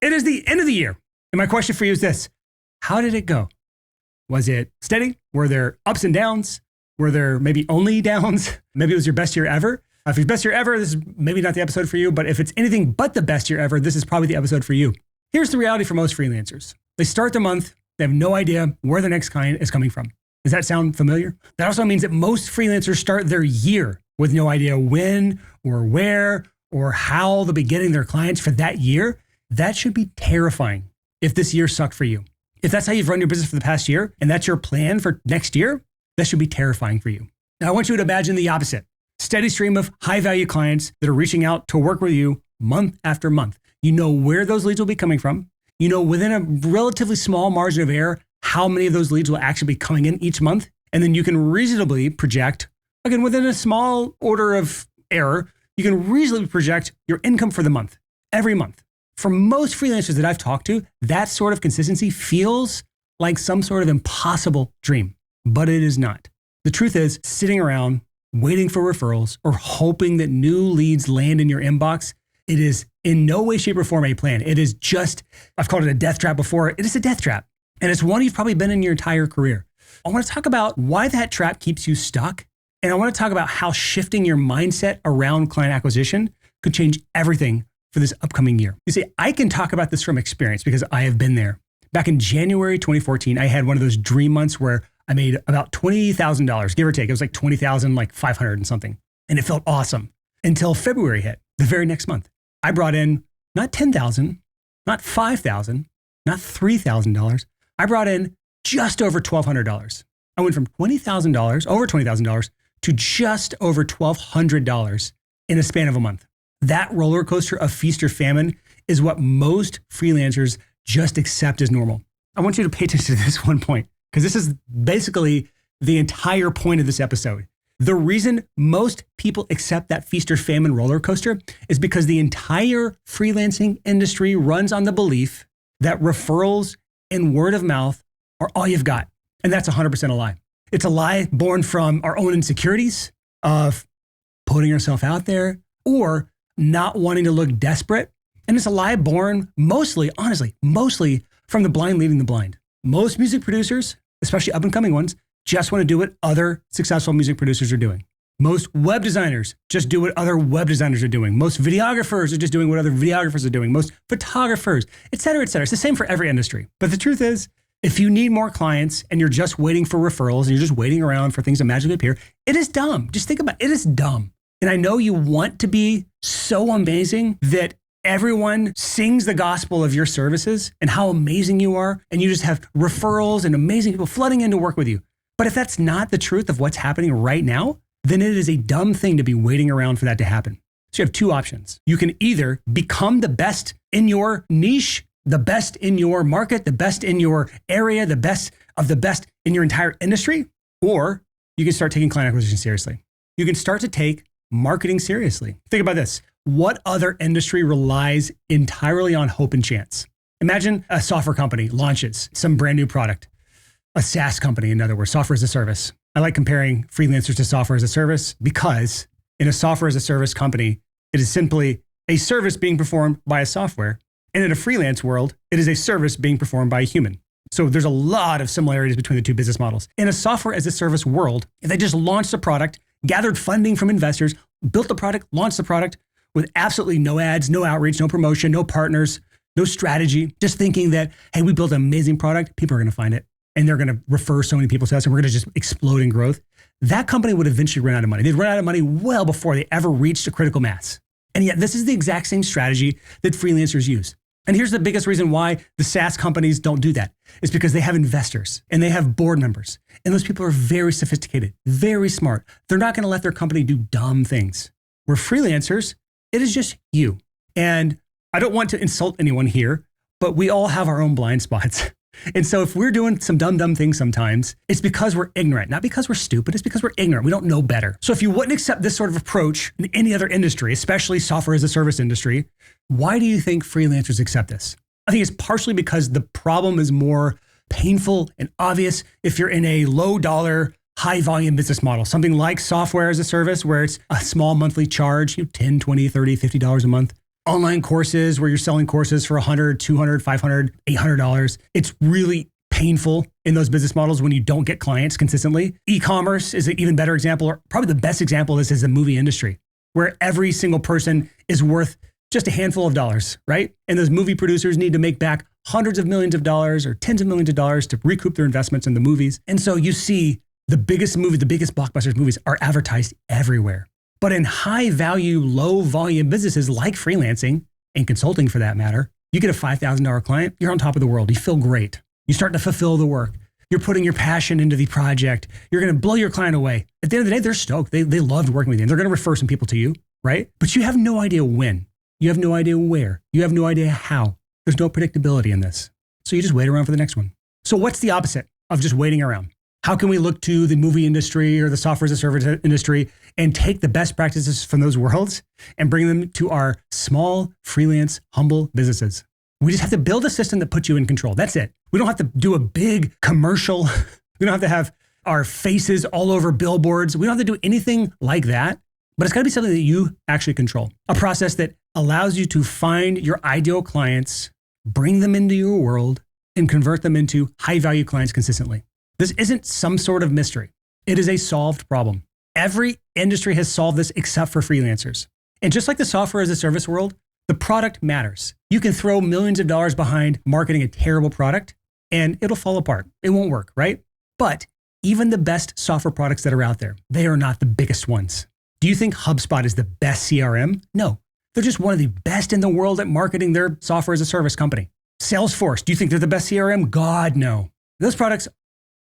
It is the end of the year. And my question for you is this: how did it go? Was it steady? Were there ups and downs? Were there maybe only downs? Maybe it was your best year ever. If it's best year ever, this is maybe not the episode for you, but if it's anything but the best year ever, this is probably the episode for you. Here's the reality for most freelancers. They start the month, they have no idea where the next client is coming from. Does that sound familiar? That also means that most freelancers start their year with no idea when or where or how they'll be getting their clients for that year. That should be terrifying if this year sucked for you. If that's how you've run your business for the past year and that's your plan for next year, that should be terrifying for you. Now, I want you to imagine the opposite. Steady stream of high value clients that are reaching out to work with you month after month. You know where those leads will be coming from. You know within a relatively small margin of error how many of those leads will actually be coming in each month. And then you can reasonably project, again, within a small order of error, you can reasonably project your income for the month, every month. For most freelancers that I've talked to, that sort of consistency feels like some sort of impossible dream, but it is not. The truth is, sitting around waiting for referrals or hoping that new leads land in your inbox, it is in no way, shape, or form a plan. It is just, I've called it a death trap before. It is a death trap. And it's one you've probably been in your entire career. I want to talk about why that trap keeps you stuck. And I want to talk about how shifting your mindset around client acquisition could change everything for this upcoming year. You see, I can talk about this from experience because I have been there. Back in January 2014, I had one of those dream months where I made about $20,000, give or take. It was like 20,000, like 500 and something. And it felt awesome until February hit, the very next month. I brought in not 10,000, not 5,000, not $3,000. I brought in just over $1,200. I went from $20,000, over $20,000 to just over $1,200 in a span of a month. That roller coaster of feast or famine is what most freelancers just accept as normal. I want you to pay attention to this one point, because this is basically the entire point of this episode. The reason most people accept that feast or famine roller coaster is because the entire freelancing industry runs on the belief that referrals and word of mouth are all you've got. And that's 100% a lie. It's a lie born from our own insecurities of putting yourself out there or not wanting to look desperate. And it's a lie born mostly, honestly, mostly from the blind leading the blind. Most music producers, especially up and coming ones, just want to do what other successful music producers are doing. Most web designers just do what other web designers are doing. Most videographers are just doing what other videographers are doing. Most photographers, et cetera, et cetera. It's the same for every industry. But the truth is, if you need more clients and you're just waiting for referrals and you're just waiting around for things to magically appear, it is dumb. Just think about it. It is dumb. And I know you want to be so amazing that everyone sings the gospel of your services and how amazing you are, and you just have referrals and amazing people flooding in to work with you. But if that's not the truth of what's happening right now, then it is a dumb thing to be waiting around for that to happen. So you have two options. You can either become the best in your niche, the best in your market, the best in your area, the best of the best in your entire industry, or you can start taking client acquisition seriously. You can start to take marketing seriously. Think about this. What other industry relies entirely on hope and chance? Imagine a software company launches some brand new product, a SaaS company, in other words, software as a service. I like comparing freelancers to software as a service because in a software as a service company, it is simply a service being performed by a software. And in a freelance world, it is a service being performed by a human. So there's a lot of similarities between the two business models. In a software as a service world, if they just launched a product, gathered funding from investors, built the product, launched the product with absolutely no ads, no outreach, no promotion, no partners, no strategy, just thinking that, hey, we built an amazing product, people are going to find it, and they're going to refer so many people to us, and we're going to just explode in growth. That company would eventually run out of money. They'd run out of money well before they ever reached a critical mass. And yet this is the exact same strategy that freelancers use. And here's the biggest reason why the SaaS companies don't do that. It's because they have investors and they have board members. And those people are very sophisticated, very smart. They're not going to let their company do dumb things. We're freelancers. It is just you. And I don't want to insult anyone here, but we all have our own blind spots. And so if we're doing some dumb things sometimes, it's because we're ignorant, not because we're stupid. It's because we're ignorant. We don't know better. So if you wouldn't accept this sort of approach in any other industry, especially software as a service industry, why do you think freelancers accept this? I think it's partially because the problem is more painful and obvious if you're in a low dollar, high volume business model, something like software as a service where it's a small monthly charge, $10, $20, $30, $50 a month. online courses where you're selling courses for $100, $200, $500, $800. It's really painful in those business models when you don't get clients consistently. E-commerce is an even better example, or probably the best example of this is the movie industry, where every single person is worth just a handful of dollars, right? And those movie producers need to make back hundreds of millions of dollars or tens of millions of dollars to recoup their investments in the movies. And so you see the biggest movies, the biggest blockbusters movies are advertised everywhere. But in high value, low volume businesses like freelancing and consulting for that matter, you get a $5,000 client, you're on top of the world. You feel great. You start to fulfill the work. You're putting your passion into the project. You're going to blow your client away. At the end of the day, they're stoked. They loved working with you. They're going to refer some people to you, right? But you have no idea when. You have no idea where. You have no idea how. There's no predictability in this. So you just wait around for the next one. So what's the opposite of just waiting around? How can we look to the movie industry or the software as a service industry and take the best practices from those worlds and bring them to our small, freelance, humble businesses? We just have to build a system that puts you in control. That's it. We don't have to do a big commercial. We don't have to have our faces all over billboards. We don't have to do anything like that, but it's got to be something that you actually control. A process that allows you to find your ideal clients, bring them into your world, and convert them into high-value clients consistently. This isn't some sort of mystery. It is a solved problem. Every industry has solved this except for freelancers. And just like the software as a service world, the product matters. You can throw millions of dollars behind marketing a terrible product and it'll fall apart. It won't work, right? But even the best software products that are out there, they are not the biggest ones. Do you think HubSpot is the best CRM? No. They're just one of the best in the world at marketing their software as a service company. Salesforce, do you think they're the best CRM? God, no. Those products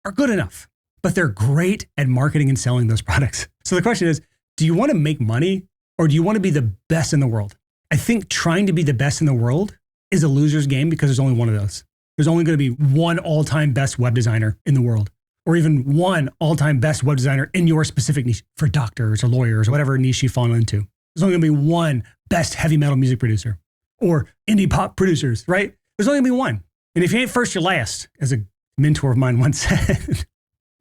are good enough, but they're great at marketing and selling those products. So the question is, do you want to make money or do you want to be the best in the world? I think trying to be the best in the world is a loser's game because there's only one of those. There's only going to be one all-time best web designer in the world, or even one all-time best web designer in your specific niche for doctors or lawyers or whatever niche you fall into. There's only going to be one best heavy metal music producer or indie pop producers, right? There's only going to be one. And if you ain't first, you're last, as a mentor of mine once said.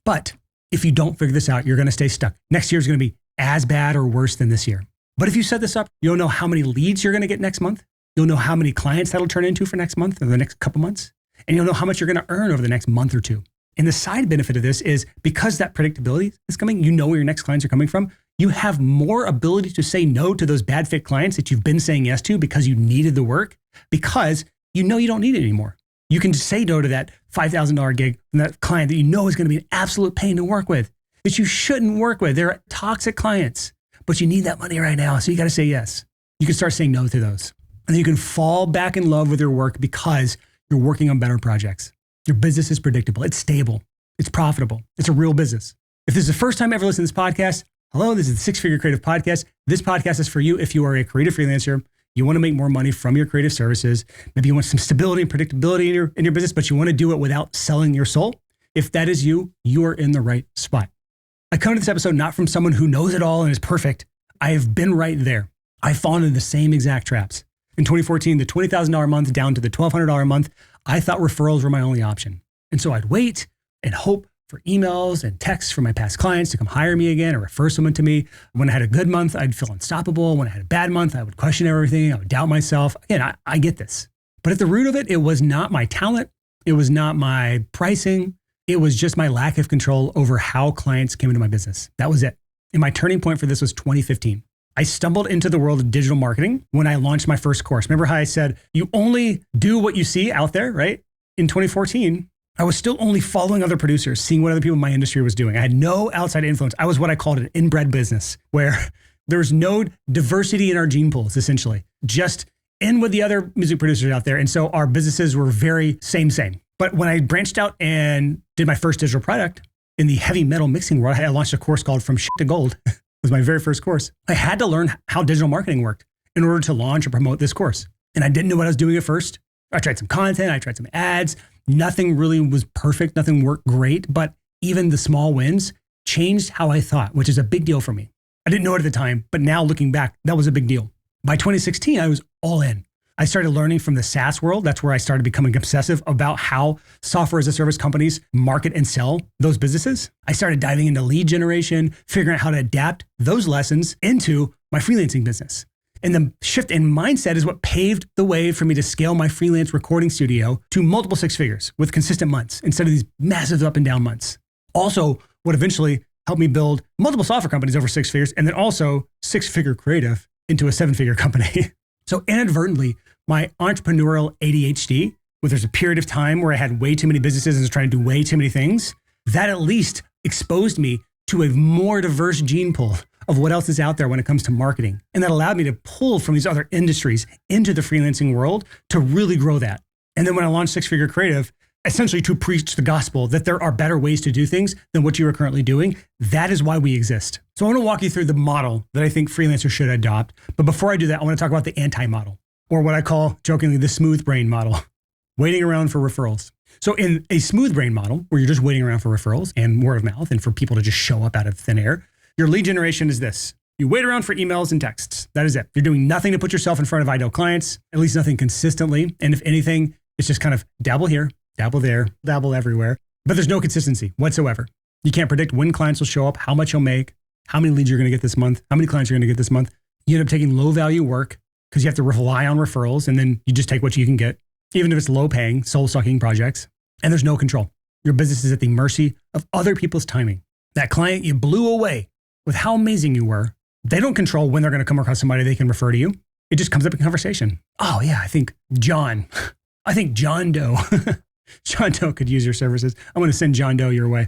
But if you don't figure this out, you're going to stay stuck. Next year is going to be as bad or worse than this year. But if you set this up, you'll know how many leads you're going to get next month. You'll know how many clients that'll turn into for next month or the next couple months. And you'll know how much you're going to earn over the next month or two. And the side benefit of this is because that predictability is coming, you know where your next clients are coming from. You have more ability to say no to those bad fit clients that you've been saying yes to because you needed the work, because you know you don't need it anymore. You can just say no to that $5,000 gig from that client that you know is going to be an absolute pain to work with, that you shouldn't work with. They're toxic clients, but you need that money right now. So you got to say yes. You can start saying no to those. And then you can fall back in love with your work because you're working on better projects. Your business is predictable. It's stable. It's profitable. It's a real business. If this is the first time ever listening to this podcast, hello, this is the Six Figure Creative Podcast. This podcast is for you if you are a creative freelancer. You want to make more money from your creative services. Maybe you want some stability and predictability in your business, but you want to do it without selling your soul. If that is you, you are in the right spot. I come to this episode not from someone who knows it all and is perfect. I have been right there. I've fallen into the same exact traps. In 2014, the $20,000 a month down to the $1,200 a month, I thought referrals were my only option. And so I'd wait and hope for emails and texts from my past clients to come hire me again or refer someone to me. When I had a good month, I'd feel unstoppable. When I had a bad month, I would question everything. I would doubt myself. Again, I get this. But at the root of it, it was not my talent. It was not my pricing. It was just my lack of control over how clients came into my business. That was it. And my turning point for this was 2015. I stumbled into the world of digital marketing when I launched my first course. Remember how I said, you only do what you see out there, right? In 2014, I was still only following other producers, seeing what other people in my industry was doing. I had no outside influence. I was what I called an inbred business, where there's no diversity in our gene pools, essentially. Just in with the other music producers out there. And so our businesses were very same. But when I branched out and did my first digital product in the heavy metal mixing world, I launched a course called From Shit to Gold. It was my very first course. I had to learn how digital marketing worked in order to launch or promote this course. And I didn't know what I was doing at first. I tried some content, I tried some ads. Nothing really was perfect. Nothing worked great, but even the small wins changed how I thought, which is a big deal for me. I didn't know it at the time, but now looking back, that was a big deal. By 2016, I was all in. I started learning from the SaaS world. That's where I started becoming obsessive about how software as a service companies market and sell those businesses. I started diving into lead generation, figuring out how to adapt those lessons into my freelancing business. And the shift in mindset is what paved the way for me to scale my freelance recording studio to multiple six figures with consistent months instead of these massive up and down months. Also, what eventually helped me build multiple software companies over six figures and then also six-figure creative into a seven-figure company. So inadvertently, my entrepreneurial ADHD, where there's a period of time where I had way too many businesses and was trying to do way too many things, that at least exposed me to a more diverse gene pool of what else is out there when it comes to marketing. And that allowed me to pull from these other industries into the freelancing world to really grow that. And then when I launched Six Figure Creative, essentially to preach the gospel that there are better ways to do things than what you are currently doing. That is why we exist. So I want to walk you through the model that I think freelancers should adopt. But before I do that, I want to talk about the anti-model, or what I call jokingly the smooth brain model, waiting around for referrals. So in a smooth brain model, where you're just waiting around for referrals and word of mouth and for people to just show up out of thin air, your lead generation is this. You wait around for emails and texts. That is it. You're doing nothing to put yourself in front of ideal clients, at least nothing consistently. And if anything, it's just kind of dabble here, dabble there, dabble everywhere. But there's no consistency whatsoever. You can't predict when clients will show up, how much you'll make, how many leads you're going to get this month, how many clients you're going to get this month. You end up taking low value work because you have to rely on referrals, and then you just take what you can get, even if it's low paying, soul sucking projects. And there's no control. Your business is at the mercy of other people's timing. That client you blew away with how amazing you were, they don't control when they're going to come across somebody they can refer to you. It just comes up in conversation. Oh yeah, I think John Doe, John Doe could use your services. I'm going to send John Doe your way.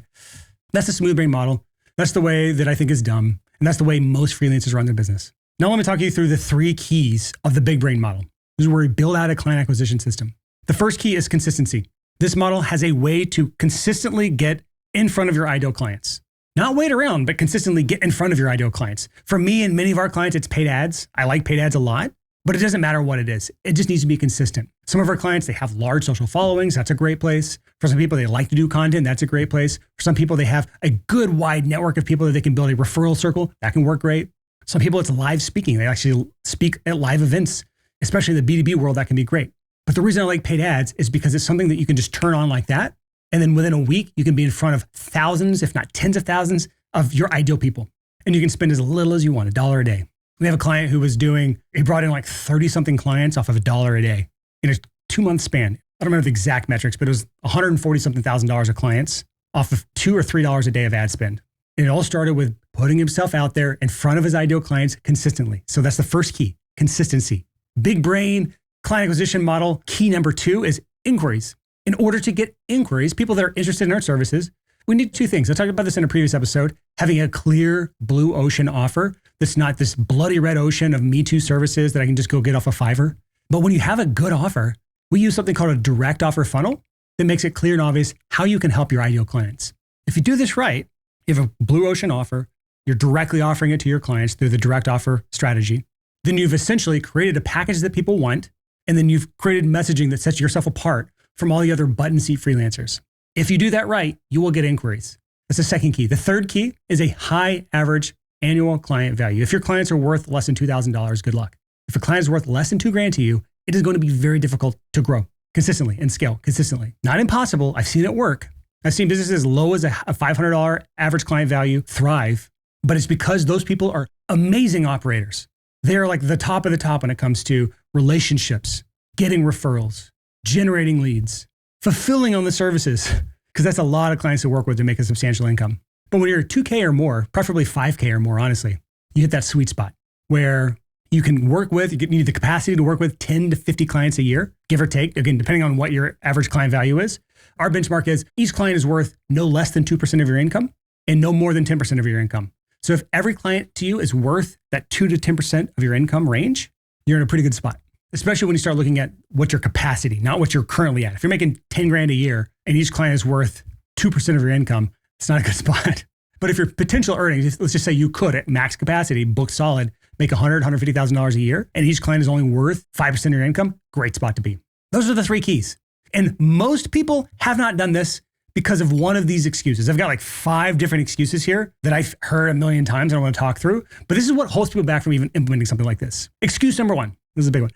That's the smooth brain model. That's the way that I think is dumb. And that's the way most freelancers run their business. Now let me talk you through the three keys of the big brain model. This is where we build out a client acquisition system. The first key is consistency. This model has a way to consistently get in front of your ideal clients. Not wait around, but consistently get in front of your ideal clients. For me and many of our clients, it's paid ads. I like paid ads a lot, but it doesn't matter what it is. It just needs to be consistent. Some of our clients, they have large social followings. That's a great place. For some people, they like to do content. That's a great place. For some people, they have a good wide network of people that they can build a referral circle. That can work great. Some people, it's live speaking. They actually speak at live events, especially in the B2B world. That can be great. But the reason I like paid ads is because it's something that you can just turn on like that. And then within a week, you can be in front of thousands, if not tens of thousands of your ideal people. And you can spend as little as you want, $1 a day. We have a client who he brought in like 30 something clients off of $1 a day in a 2-month span. I don't remember the exact metrics, but it was 140 something thousand dollars of clients off of $2 or $3 a day of ad spend. And it all started with putting himself out there in front of his ideal clients consistently. So that's the first key, consistency. Big brain, client acquisition model. Key number 2 is inquiries. In order to get inquiries, people that are interested in our services, we need 2 things. I talked about this in a previous episode, having a clear blue ocean offer that's not this bloody red ocean of Me Too services that I can just go get off of Fiverr. But when you have a good offer, we use something called a direct offer funnel that makes it clear and obvious how you can help your ideal clients. If you do this right, you have a blue ocean offer, you're directly offering it to your clients through the direct offer strategy. Then you've essentially created a package that people want, and then you've created messaging that sets yourself apart from all the other button seat freelancers. If you do that right, you will get inquiries. That's the second key. The third key is a high average annual client value. If your clients are worth less than $2,000, good luck. If a client is worth less than $2,000 to you, it is going to be very difficult to grow consistently and scale consistently. Not impossible. I've seen it work. I've seen businesses as low as a $500 average client value thrive, but it's because those people are amazing operators. They are like the top of the top when it comes to relationships, getting referrals, generating leads, fulfilling on the services, because that's a lot of clients to work with to make a substantial income. But when you're $2,000 or more, preferably $5,000 or more, honestly, you hit that sweet spot where you can work with, you need the capacity to work with 10 to 50 clients a year, give or take, again, depending on what your average client value is. Our benchmark is each client is worth no less than 2% of your income and no more than 10% of your income. So if every client to you is worth that 2 to 10% of your income range, you're in a pretty good spot, especially when you start looking at what your capacity, not what you're currently at. If you're making $10,000 a year and each client is worth 2% of your income, it's not a good spot. But if your potential earnings, let's just say you could at max capacity, book solid, make $100,000, $150,000 a year, and each client is only worth 5% of your income, great spot to be. Those are the 3 keys. And most people have not done this because of one of these excuses. I've got like 5 different excuses here that I've heard a million times and I want to talk through, but this is what holds people back from even implementing something like this. Excuse number 1, this is a big one.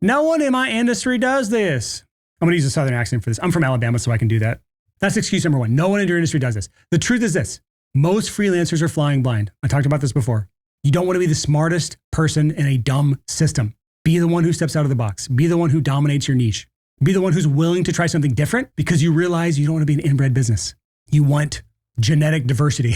No one in my industry does this. I'm going to use a Southern accent for this. I'm from Alabama, so I can do that. That's excuse number 1. No one in your industry does this. The truth is this. Most freelancers are flying blind. I talked about this before. You don't want to be the smartest person in a dumb system. Be the one who steps out of the box. Be the one who dominates your niche. Be the one who's willing to try something different because you realize you don't want to be an inbred business. You want genetic diversity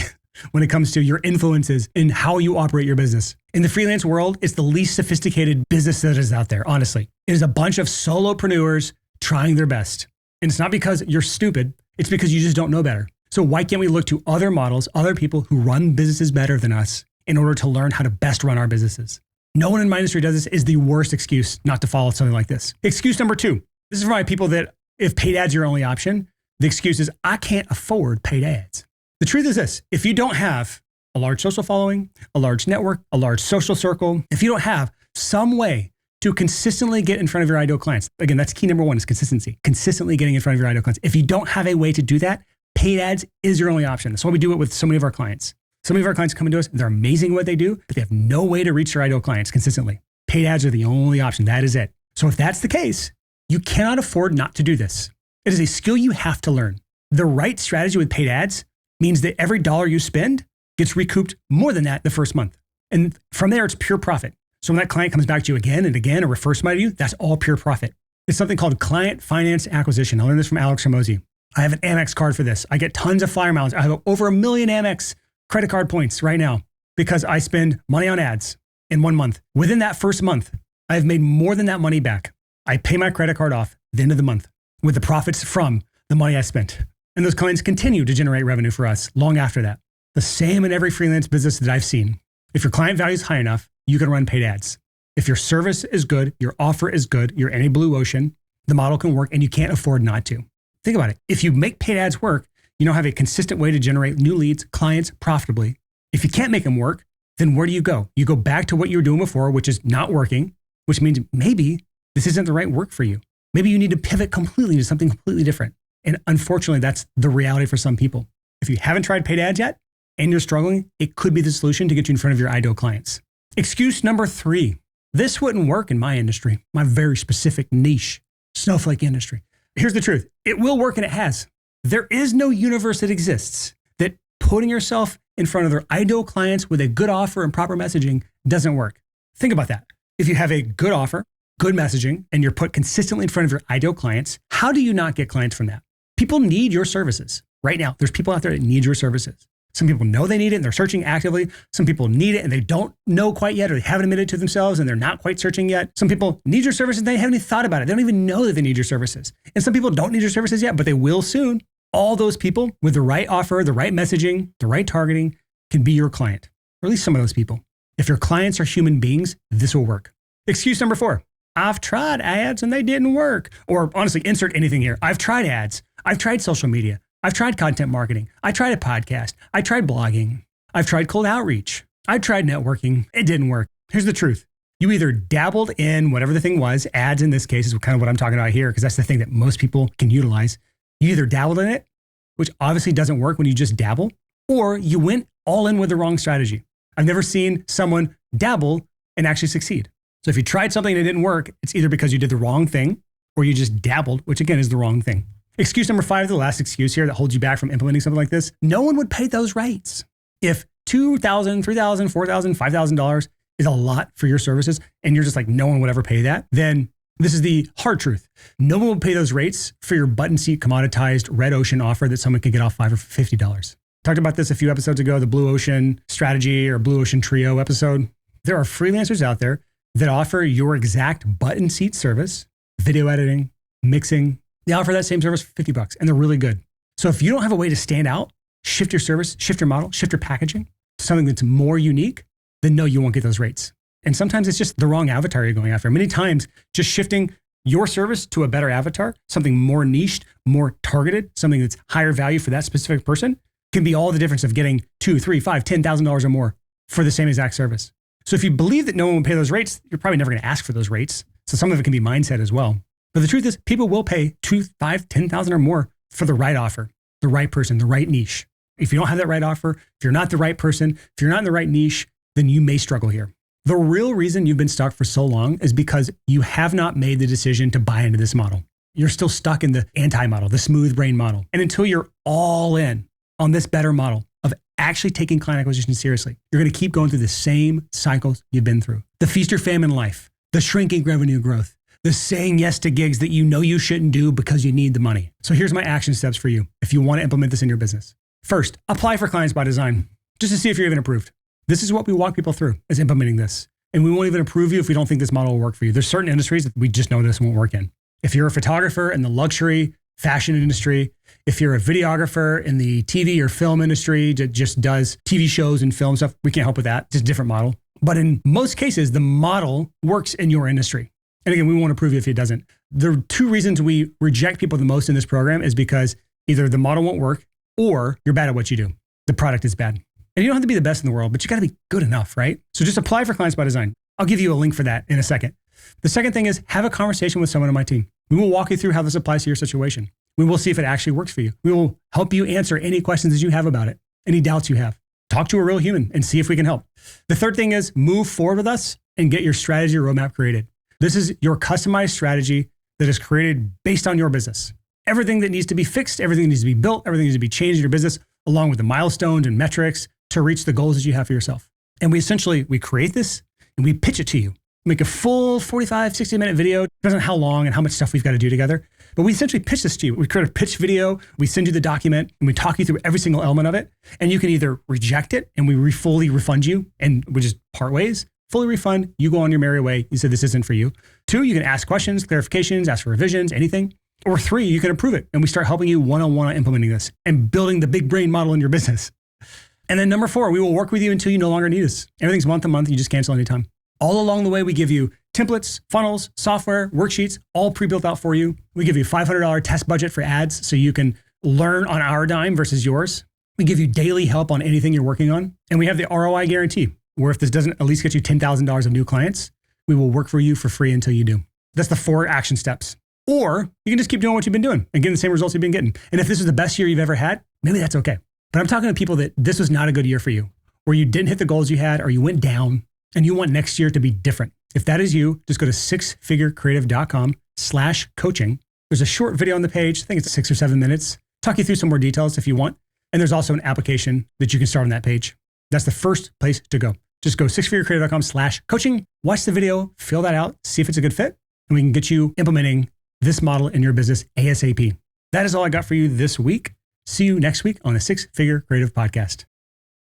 when it comes to your influences in how you operate your business. In the freelance world, it's the least sophisticated business that is out there, honestly. It is a bunch of solopreneurs trying their best. And it's not because you're stupid, it's because you just don't know better. So why can't we look to other models, other people who run businesses better than us in order to learn how to best run our businesses? No one in my industry does this is the worst excuse not to follow something like this. Excuse number 2. This is for my people that if paid ads are your only option, the excuse is, I can't afford paid ads. The truth is this, if you don't have a large social following, a large network, a large social circle, if you don't have some way to consistently get in front of your ideal clients, again, that's key number 1 is consistency, consistently getting in front of your ideal clients. If you don't have a way to do that, paid ads is your only option. That's why we do it with so many of our clients. So many of our clients come into us, they're amazing at what they do, but they have no way to reach their ideal clients consistently. Paid ads are the only option. That is it. So if that's the case, you cannot afford not to do this. It is a skill you have to learn. The right strategy with paid ads means that every dollar you spend gets recouped more than that the first month. And from there, it's pure profit. So when that client comes back to you again and again or refers somebody to you, that's all pure profit. It's something called client finance acquisition. I learned this from Alex Hormozy. I have an Amex card for this. I get tons of flyer miles. I have over 1 million Amex credit card points right now because I spend money on ads in 1 month. Within that first month, I have made more than that money back. I pay my credit card off at the end of the month with the profits from the money I spent. And those clients continue to generate revenue for us long after that. The same in every freelance business that I've seen. If your client value is high enough, you can run paid ads. If your service is good, your offer is good, you're in a blue ocean, the model can work and you can't afford not to. Think about it. If you make paid ads work, you now have a consistent way to generate new leads, clients profitably. If you can't make them work, then where do you go? You go back to what you were doing before, which is not working, which means maybe this isn't the right work for you. Maybe you need to pivot completely to something completely different. And unfortunately, that's the reality for some people. If you haven't tried paid ads yet and you're struggling, it could be the solution to get you in front of your ideal clients. Excuse number 3. This wouldn't work in my industry, my very specific niche, snowflake industry. Here's the truth. It will work and it has. There is no universe that exists that putting yourself in front of their ideal clients with a good offer and proper messaging doesn't work. Think about that. If you have a good offer, good messaging, and you're put consistently in front of your ideal clients, how do you not get clients from that? People need your services. Right now, there's people out there that need your services. Some people know they need it and they're searching actively. Some people need it and they don't know quite yet or they haven't admitted to themselves and they're not quite searching yet. Some people need your services and they haven't even thought about it. They don't even know that they need your services. And some people don't need your services yet, but they will soon. All those people with the right offer, the right messaging, the right targeting can be your client, or at least some of those people. If your clients are human beings, this will work. Excuse number 4. I've tried ads and they didn't work. Or honestly, insert anything here. I've tried ads. I've tried social media. I've tried content marketing. I tried a podcast. I tried blogging. I've tried cold outreach. I tried networking. It didn't work. Here's the truth. You either dabbled in whatever the thing was, ads in this case is kind of what I'm talking about here, because that's the thing that most people can utilize. You either dabbled in it, which obviously doesn't work when you just dabble, or you went all in with the wrong strategy. I've never seen someone dabble and actually succeed. So if you tried something and it didn't work, it's either because you did the wrong thing or you just dabbled, which again is the wrong thing. Excuse number 5, the last excuse here that holds you back from implementing something like this. No one would pay those rates. If $2,000, $3,000, $4,000, $5,000 is a lot for your services and you're just like, no one would ever pay that, then this is the hard truth. No one will pay those rates for your button seat commoditized red ocean offer that someone could get off $5 or $50. Talked about this a few episodes ago, the Blue Ocean strategy or Blue Ocean trio episode. There are freelancers out there that offer your exact button seat service, video editing, mixing. They offer that same service for $50 and they're really good. So if you don't have a way to stand out, shift your service, shift your model, shift your packaging to something that's more unique, then no, you won't get those rates. And sometimes it's just the wrong avatar you're going after. Many times just shifting your service to a better avatar, something more niched, more targeted, something that's higher value for that specific person can be all the difference of getting $2,000, $3,000, $5,000, $10,000 or more for the same exact service. So if you believe that no one will pay those rates, you're probably never going to ask for those rates. So some of it can be mindset as well. But the truth is people will pay $2,000, $5,000, $10,000 or more for the right offer, the right person, the right niche. If you don't have that right offer, if you're not the right person, if you're not in the right niche, then you may struggle here. The real reason you've been stuck for so long is because you have not made the decision to buy into this model. You're still stuck in the anti-model, the smooth brain model. And until you're all in on this better model of actually taking client acquisition seriously, you're going to keep going through the same cycles you've been through. The feast-or-famine life, the shrinking revenue growth, the saying yes to gigs that you know you shouldn't do because you need the money. So here's my action steps for you if you want to implement this in your business. First, apply for clients by design, just to see if you're even approved. This is what we walk people through, is implementing this. And we won't even approve you if we don't think this model will work for you. There's certain industries that we just know this won't work in. If you're a photographer in the luxury fashion industry, if you're a videographer in the TV or film industry that just does TV shows and film stuff, we can't help with that. It's a different model. But in most cases, the model works in your industry. And again, we won't approve you if it doesn't. The two reasons we reject people the most in this program is because either the model won't work or you're bad at what you do. The product is bad. And you don't have to be the best in the world, but you got to be good enough, right? So just apply for clients by design. I'll give you a link for that in a second. The second thing is have a conversation with someone on my team. We will walk you through how this applies to your situation. We will see if it actually works for you. We will help you answer any questions that you have about it, any doubts you have. Talk to a real human and see if we can help. The third thing is move forward with us and get your strategy roadmap created. This is your customized strategy that is created based on your business. Everything that needs to be fixed, everything that needs to be built, everything needs to be changed in your business, along with the milestones and metrics to reach the goals that you have for yourself. And we create this and we pitch it to you. Make a full 45, 60-minute video. Depends on how long and how much stuff we've got to do together. But we essentially pitch this to you. We create a pitch video, we send you the document, and we talk you through every single element of it. And you can either reject it and we fully refund you, and we just part ways, fully refund, you go on your merry way. You said this isn't for you. 2, you can ask questions, clarifications, ask for revisions, anything. Or 3, you can approve it. And we start helping you one-on-one on implementing this and building the big brain model in your business. And then number 4, we will work with you until you no longer need us. Everything's month to month. You just cancel anytime. All along the way, we give you templates, funnels, software, worksheets, all pre-built out for you. We give you a $500 test budget for ads so you can learn on our dime versus yours. We give you daily help on anything you're working on. And we have the ROI guarantee, where if this doesn't at least get you $10,000 of new clients, we will work for you for free until you do. That's the 4 action steps. Or you can just keep doing what you've been doing and getting the same results you've been getting. And if this is the best year you've ever had, maybe that's okay. But I'm talking to people that this was not a good year for you, or you didn't hit the goals you had, or you went down and you want next year to be different. If that is you, just go to sixfigurecreative.com/coaching. There's a short video on the page. I think it's 6 or 7 minutes. Talk you through some more details if you want. And there's also an application that you can start on that page. That's the first place to go. Just go sixfigurecreative.com/coaching. Watch the video, fill that out, see if it's a good fit, and we can get you implementing this model in your business ASAP. That is all I got for you this week. See you next week on the 6 Figure Creative Podcast.